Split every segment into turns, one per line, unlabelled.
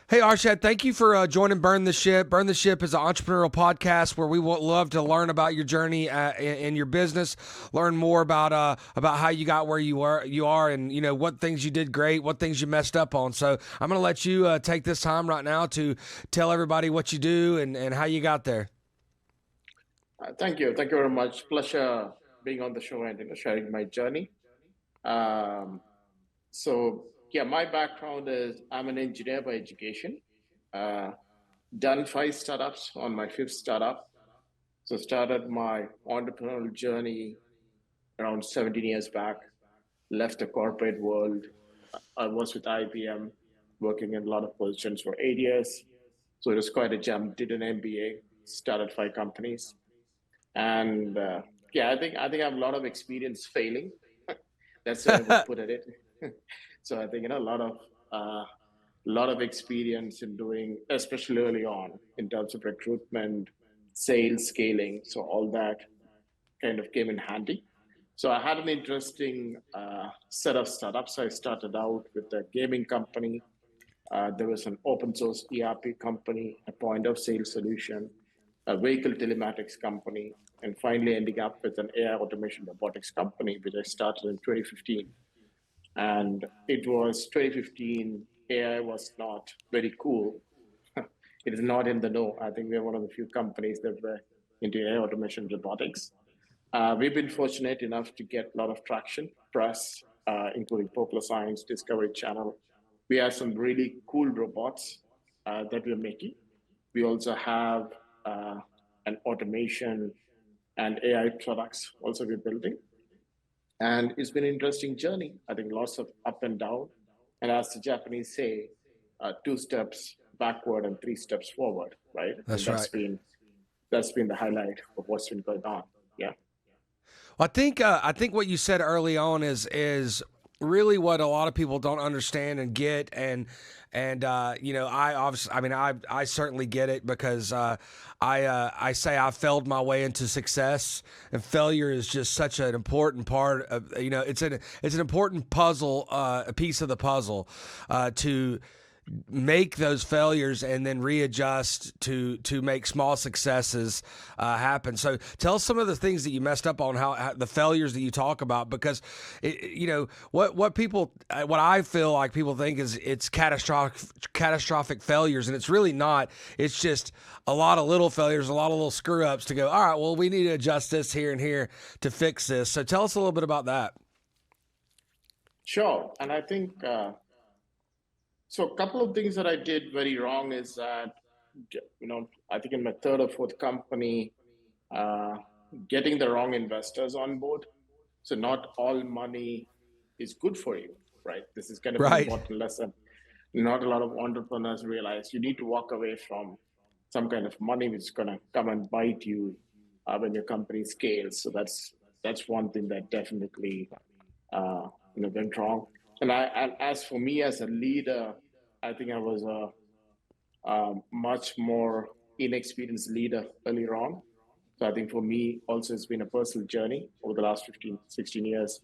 Hey, Arshad, thank you for joining Burn the Ship. Burn the Ship is an entrepreneurial podcast where we would love to learn about your journey in your business, learn more about how you got where you are, and what things you did great, what things you messed up on. So I'm going to let you take this time right now to tell everybody what you do and how you got there.
Thank you. Thank you very much. Pleasure being on the show and sharing my journey. Um, yeah, my background is I'm an engineer by education. Uh, done five startups on my fifth startup. So started my entrepreneurial journey around 17 years back. Left the corporate world. I was with IBM, working in a lot of positions for 8 years. So it was quite a jump. Did an MBA. Started five companies. And yeah, I think I have a lot of experience failing. That's the way I would put it. So I think a lot of experience in doing, especially early on, in terms of recruitment, sales, scaling. So all that kind of came in handy. So I had an interesting set of startups. I started out with a gaming company. There was an open source ERP company, a point of sale solution, a vehicle telematics company, and finally ending up with an AI automation robotics company, which I started in 2015. And it was 2015, AI was not very cool. It is not in the know. I think we're one of the few companies that were into AI automation robotics. We've been fortunate enough to get a lot of traction, press, including Popular Science, Discovery Channel. We have some really cool robots that we're making. We also have an automation and AI products also we're building. And it's been an interesting journey. I think lots of up and down. And as the Japanese say, two steps backward and three steps forward, right? And
That's
that's
right.
been that's been the highlight of what's been going on. Yeah.
I think what you said early on is really what a lot of people don't understand and get and I obviously I certainly get it because I say I failed my way into success, and failure is just such an important part of it's an important puzzle, a piece of the puzzle to make those failures and then readjust to make small successes happen. So tell us some of the things that you messed up on, how the failures that you talk about, because what I feel like people think is it's catastrophic failures, and it's really not. It's just a lot of little failures, a lot of little screw ups to go, all right, well, we need to adjust this here and here to fix this. So tell us a little bit about that.
Sure. And I think so. A couple of things that I did very wrong is that, I think in my third or fourth company, uh, getting the wrong investors on board. So not all money is good for you, right? This is kind of an
Right.
important lesson. Not a lot of entrepreneurs realize you need to walk away from some kind of money which is going to come and bite you when your company scales. So that's one thing that definitely went wrong. And as for me as a leader, I think I was a much more inexperienced leader earlier on. So I think for me also it's been a personal journey over the last 15, 16 years,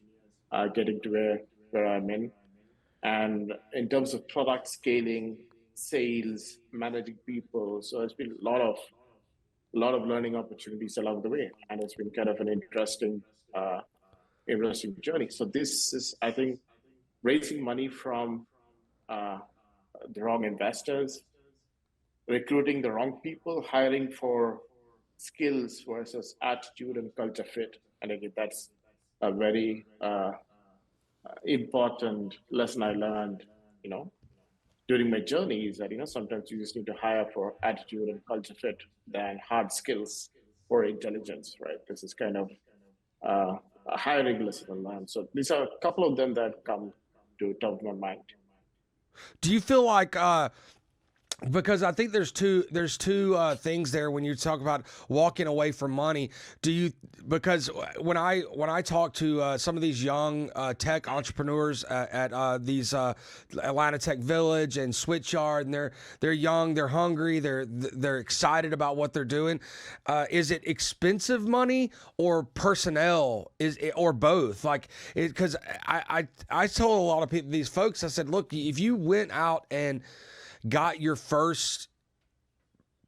getting to where I'm in. And in terms of product scaling, sales, managing people, so it's been a lot of learning opportunities along the way, and it's been kind of an uh, interesting journey. So this is, I think, raising money from uh, the wrong investors, recruiting the wrong people, hiring for skills versus attitude and culture fit. And again, that's a very important lesson I learned, you know, during my journey is that, sometimes you just need to hire for attitude and culture fit than hard skills or intelligence, right? This is kind of uh, a hiring lesson I learned. So these are a couple of them that come to top of my mind.
Do you feel like because I think there's two things there when you talk about walking away from money. Do you because when I talk to some of these young tech entrepreneurs at these Atlanta Tech Village and Switchyard, and they're young, they're hungry, they're excited about what they're doing. Is it expensive money or personnel? Or both? Like because I told a lot of people, these folks, I said, look, if you went out and got your first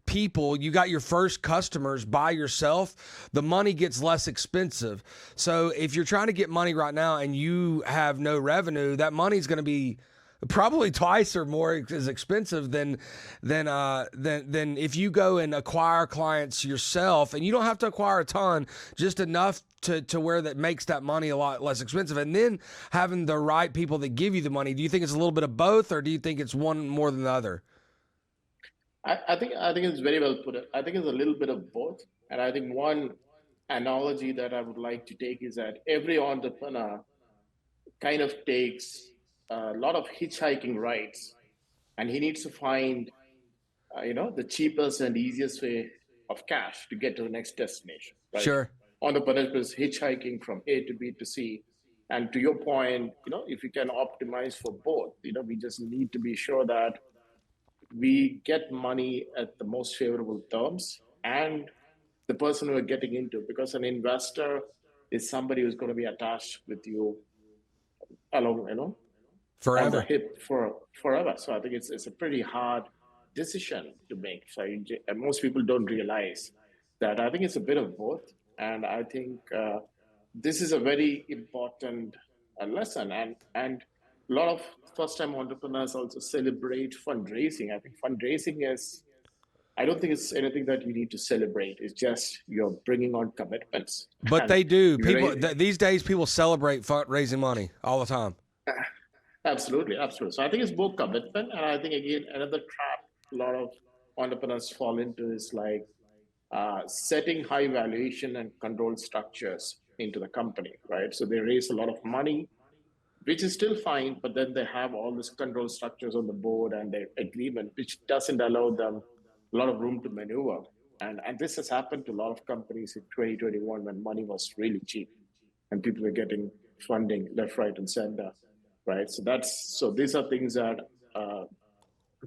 people, you got your first customers by yourself, the money gets less expensive. So if you're trying to get money right now and you have no revenue, that money's going to be probably twice or more as expensive than if you go and acquire clients yourself. And you don't have to acquire a ton, just enough to where that makes that money a lot less expensive. And then having the right people that give you the money. Do you think it's a little bit of both, or do you think it's one more than the other?
I think it's very well put. I think it's a little bit of both. And I think one analogy that I would like to take is that every entrepreneur kind of takes a lot of hitchhiking rides, and he needs to find the cheapest and easiest way of cash to get to the next destination, right?
Sure.
Entrepreneur is hitchhiking from A to B to C. And to your point, if you can optimize for both, we just need to be sure that we get money at the most favorable terms, and the person we're getting into, because an investor is somebody who's going to be attached with you along, on the
Forever.
hip for forever. So I think it's a pretty hard decision to make. So and most people don't realize that. I think it's a bit of both, and I think this is a very important lesson. And a lot of first-time entrepreneurs also celebrate fundraising. I think fundraising is, I don't think it's anything that you need to celebrate. It's just you're bringing on commitments.
But
And
they do.
you
People
raise,
these days, people celebrate raising money all the time.
absolutely, absolutely. So I think it's both commitment, and I think again another trap a lot of entrepreneurs fall into is like setting high valuation and control structures into the company, right? So they raise a lot of money, which is still fine, but then they have all these control structures on the board and their agreement, which doesn't allow them a lot of room to maneuver. And this has happened to a lot of companies in 2021 when money was really cheap and people were getting funding left, right, and center, right? So these are things that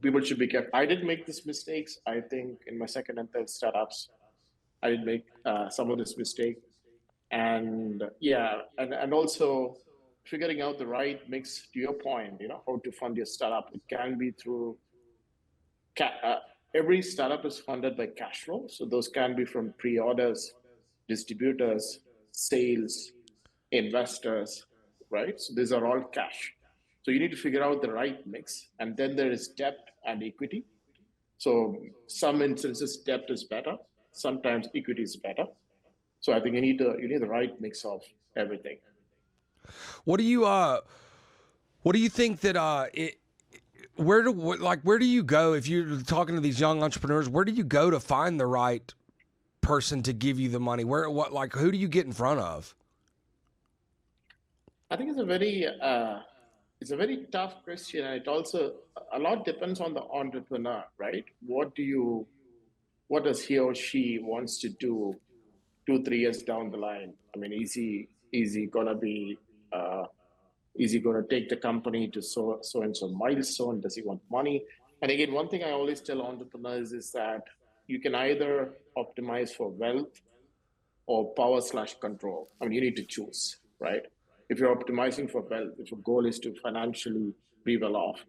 people should be careful. I did make these mistakes. I think in my second and third startups, I did make some of this mistake. And yeah, and also figuring out the right mix, to your point, how to fund your startup. It can be through every startup is funded by cash flow. So those can be from pre-orders, distributors, sales, investors, right? So these are all cash. So you need to figure out the right mix. And then there is debt and equity. So some instances debt is better, sometimes equity is better. So I think you need the right mix of everything.
What do you think that where do you go if you're talking to these young entrepreneurs? Where do you go to find the right person to give you the money? Who do you get in front of?
I think it's a very tough question, and it also a lot depends on the entrepreneur, right? What does he or she wants to do 2-3 years down the line? I mean, is he gonna be is he going to take the company to so and so milestone? Does he want money? And again, one thing I always tell entrepreneurs is that you can either optimize for wealth or power/control. I mean, you need to choose, right? If you're optimizing for wealth, if your goal is to financially be well off,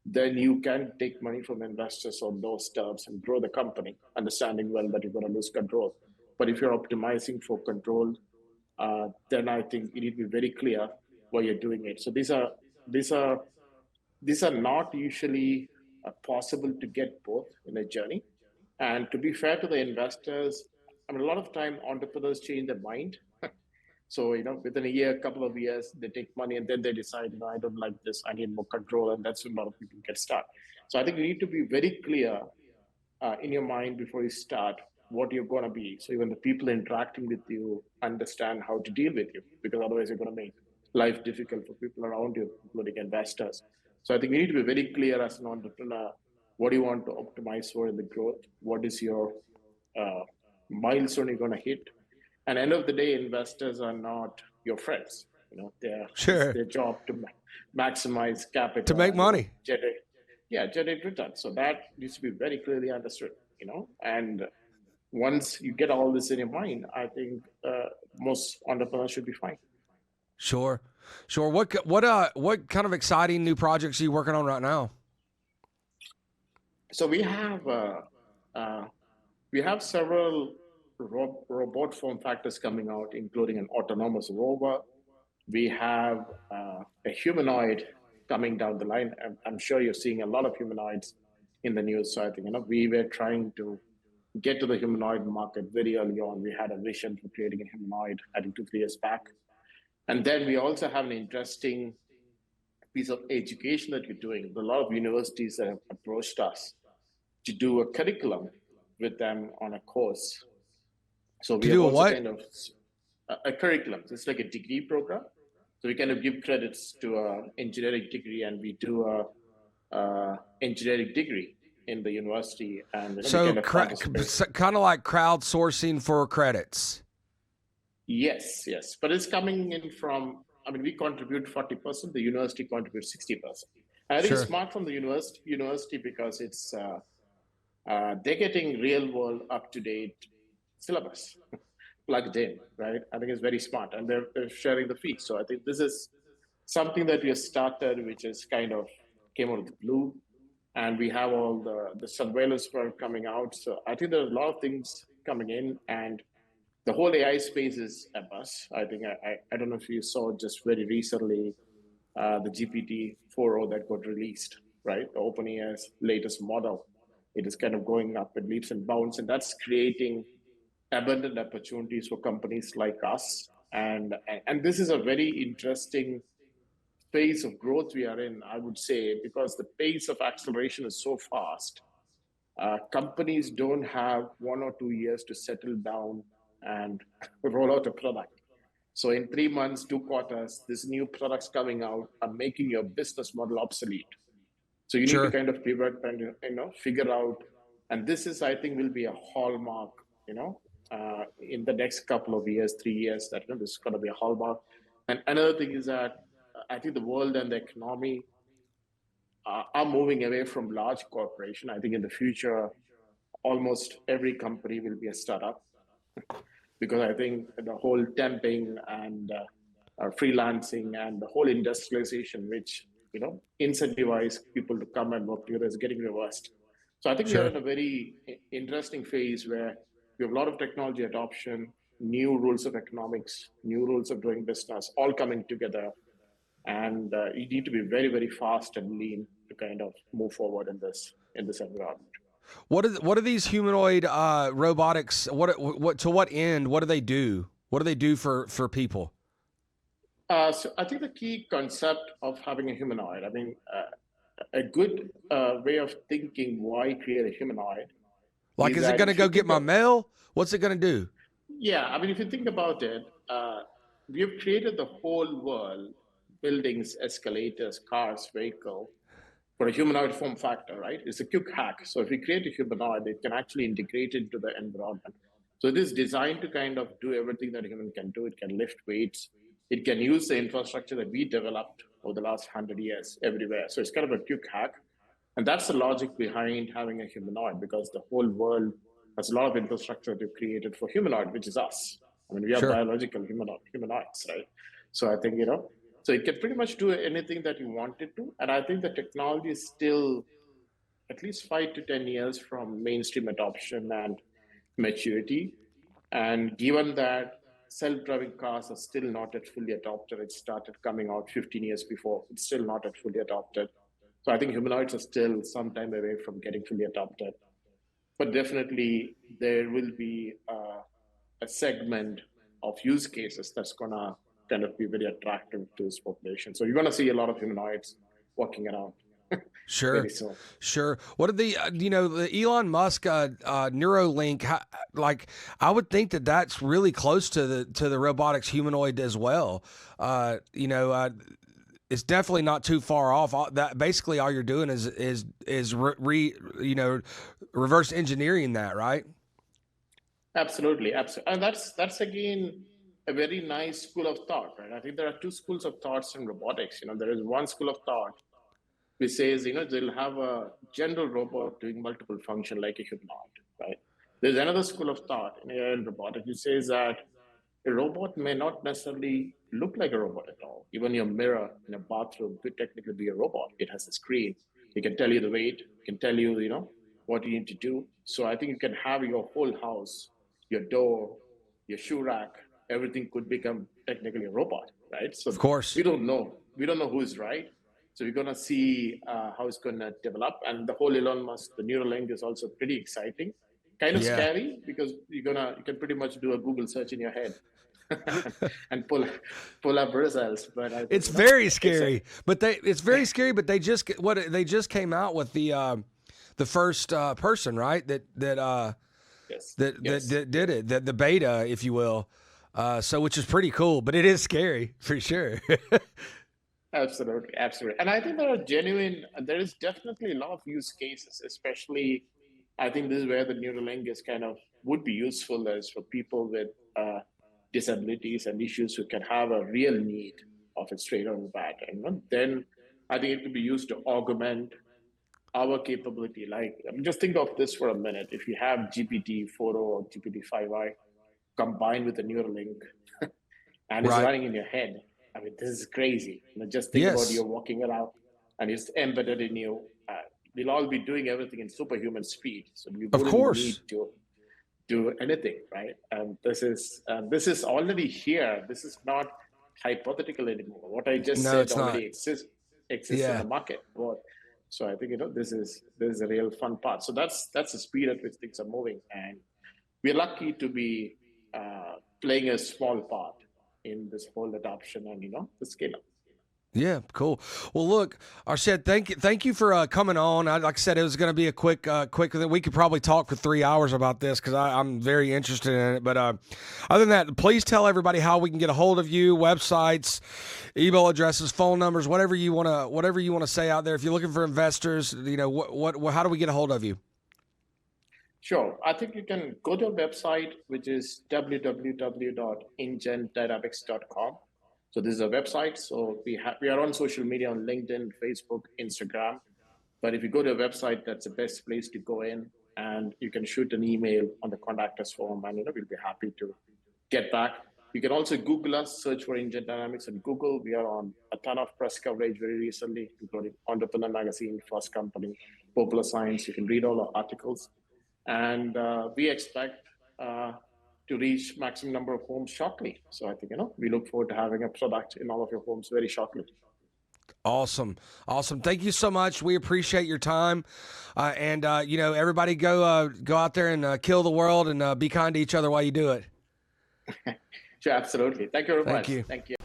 then you can take money from investors on those terms and grow the company, understanding well that you're going to lose control. But if you're optimizing for control, then I think you need to be very clear why you're doing it. So these are not usually possible to get both in a journey. And to be fair to the investors, I mean, a lot of time entrepreneurs change their mind. So, within a year, a couple of years, they take money and then they decide, I don't like this, I need more control. And that's when a lot of people get stuck. So I think you need to be very clear in your mind before you start what you're going to be. So even the people interacting with you understand how to deal with you, because otherwise you're going to make life difficult for people around you, including investors. So I think you need to be very clear as an entrepreneur, what do you want to optimize for in the growth? What is your milestone you're going to hit? And end of the day, investors are not your friends.
Sure.
It's their job to maximize capital.
To make money.
Generate return. So that needs to be very clearly understood, and once you get all this in your mind, I think most entrepreneurs should be fine.
Sure. What kind of exciting new projects are you working on right now?
So uh, we have several robot form factors coming out, including an autonomous rover. We have a humanoid coming down the line. I'm sure you're seeing a lot of humanoids in the news. So I think we were trying to get to the humanoid market very early on. We had a vision for creating a humanoid, I think 2 3 years back, and then we also have an interesting piece of education that we're doing. A lot of universities that have approached us to do a curriculum with them on a course. So
To
we have
do a
also
what?
kind of a curriculum. So it's like a degree program. So we kind of give credits to an engineering degree, and we do a engineering degree in the university, and we
So
kind of participate.
kind of like crowdsourcing for credits.
Yes, yes, but it's coming in from. I mean, we contribute 40%. The university contributes 60%. I think it's
Sure.
smart from the university because it's they're getting real world up to date syllabus plugged in, right? I think it's very smart, and they're sharing the fee. So I think this is something that we have started, which is kind of came out of the blue, and we have all the surveillance work coming out. So I think there's a lot of things coming in, and the whole AI space is a buzz. I think I don't know if you saw just very recently the GPT 4.0 that got released, right? The OpenAI's latest model. It is kind of going up in leaps and bounds, and that's creating abundant opportunities for companies like us. And this is a very interesting phase of growth we are in, I would say, because the pace of acceleration is so fast. Companies don't have 1 or 2 years to settle down and roll out a product. So in 3 months, 2 quarters, these new products coming out are making your business model obsolete. So you need to
Sure.
kind of pivot and figure out. And this is, I think, will be a hallmark. In the next couple of years, 3 years, that this is going to be a hallmark. And another thing is that I think the world and the economy are moving away from large corporation. I think in the future, almost every company will be a startup because I think the whole temping and freelancing and the whole industrialization, which incentivize people to come and work together, is getting reversed. So I think we are
Sure.
in a very interesting phase where we have a lot of technology adoption, new rules of economics, new rules of doing business, all coming together, and you need to be very, very fast and lean to kind of move forward in this environment.
What are these humanoid robotics? What to what end? What do they do? What do they do for people?
So I think the key concept of having a humanoid, I mean, a good way of thinking why create a humanoid
Like,
is
is it
that
going to
if you
go get
think
my
of,
mail? What's it going to do?
yeah, I mean, if you think about it, we have created the whole world, buildings, escalators, cars, vehicle, for a humanoid form factor, right? It's a quick hack. So if we create a humanoid, it can actually integrate into the environment. So it is designed to kind of do everything that a human can do. It can lift weights. It can use the infrastructure that we developed over the last 100 years everywhere. So it's kind of a quick hack. And that's the logic behind having a humanoid, because the whole world has a lot of infrastructure to created for humanoid, which is us. I mean, we are
Sure.
biological humanoids, right? So I think, so it can pretty much do anything that you want it to. And I think the technology is still at least 5 to 10 years from mainstream adoption and maturity. And given that self-driving cars are still not at fully adopted, it started coming out 15 years before. It's still not at fully adopted. So I think humanoids are still some time away from getting fully adopted. But definitely there will be a segment of use cases that's gonna kind of be very attractive to this population. So you're gonna see a lot of humanoids walking around very
Sure.
soon.
Sure. What are the the Elon Musk Neuralink? Like, I would think that that's really close to the robotics humanoid as well. It's definitely not too far off. That basically all you're doing is reverse engineering that, right?
Absolutely, absolutely, and that's again a very nice school of thought, right? I think there are two schools of thoughts in robotics. There is one school of thought which says, they'll have a general robot doing multiple function like a humanoid, right? There's another school of thought in robotics which says that a robot may not necessarily look like a robot at all. Even your mirror in a bathroom could technically be a robot. It has a screen. It can tell you the weight. It can tell you, what you need to do. So I think you can have your whole house, your door, your shoe rack, everything could become technically a robot, right?
Of
So
course.
we don't know who's right. So we're gonna see how it's gonna develop, and the whole Elon Musk, the Neuralink is also pretty exciting, kind of
Yeah.
scary because you can pretty much do a Google search in your head and pull up results. But I think
It's very scary, but they just came out with the first person, right?
yes,
That did it, the beta, if you will. So which is pretty cool, but it is scary for sure.
absolutely, absolutely. And I think there is definitely a lot of use cases, especially I think this is where the Neuralink is kind of would be useful as for people with disabilities and issues who can have a real need of it straight on the bat. And then I think it could be used to augment our capability. Like, I mean, just think of this for a minute. If you have GPT-4o or GPT-5i combined with a Neuralink and it's
Right.
running in your head, I mean, this is crazy. Just think about
Yes.
you walking around and it's embedded in you. We'll all be doing everything in superhuman speed, so we
Of
wouldn't need
course.
to do anything, right? And this is already here. This is not hypothetical anymore. What I just
No,
said
it's
already
not.
exists in
Yeah.
the market. So I think this is a real fun part. So that's the speed at which things are moving, and we're lucky to be playing a small part in this whole adoption and the scale up.
Yeah, cool. Well, look, Arshad, thank you for coming on. Like I said, it was going to be a quick. We could probably talk for 3 hours about this because I'm very interested in it. But other than that, please tell everybody how we can get a hold of you, websites, email addresses, phone numbers, whatever you wanna say out there. If you're looking for investors, how do we get a hold of you?
Sure. I think you can go to our website, which is www.ingendynamics.com. So this is a website. So we are on social media on LinkedIn, Facebook, Instagram. But if you go to a website, that's the best place to go in, and you can shoot an email on the contact us form, and we'll be happy to get back. You can also Google us, search for Engine Dynamics on Google. We are on a ton of press coverage very recently, including Entrepreneur Magazine, Fast Company, Popular Science. You can read all our articles. And we expect to reach maximum number of homes shortly. So I think we look forward to having a product in all of your homes very shortly.
Awesome. Thank you so much. We appreciate your time, and everybody go out there and kill the world and be kind to each other while you do it.
Sure, absolutely. Thank you very
Thank
much.
you.
Thank you.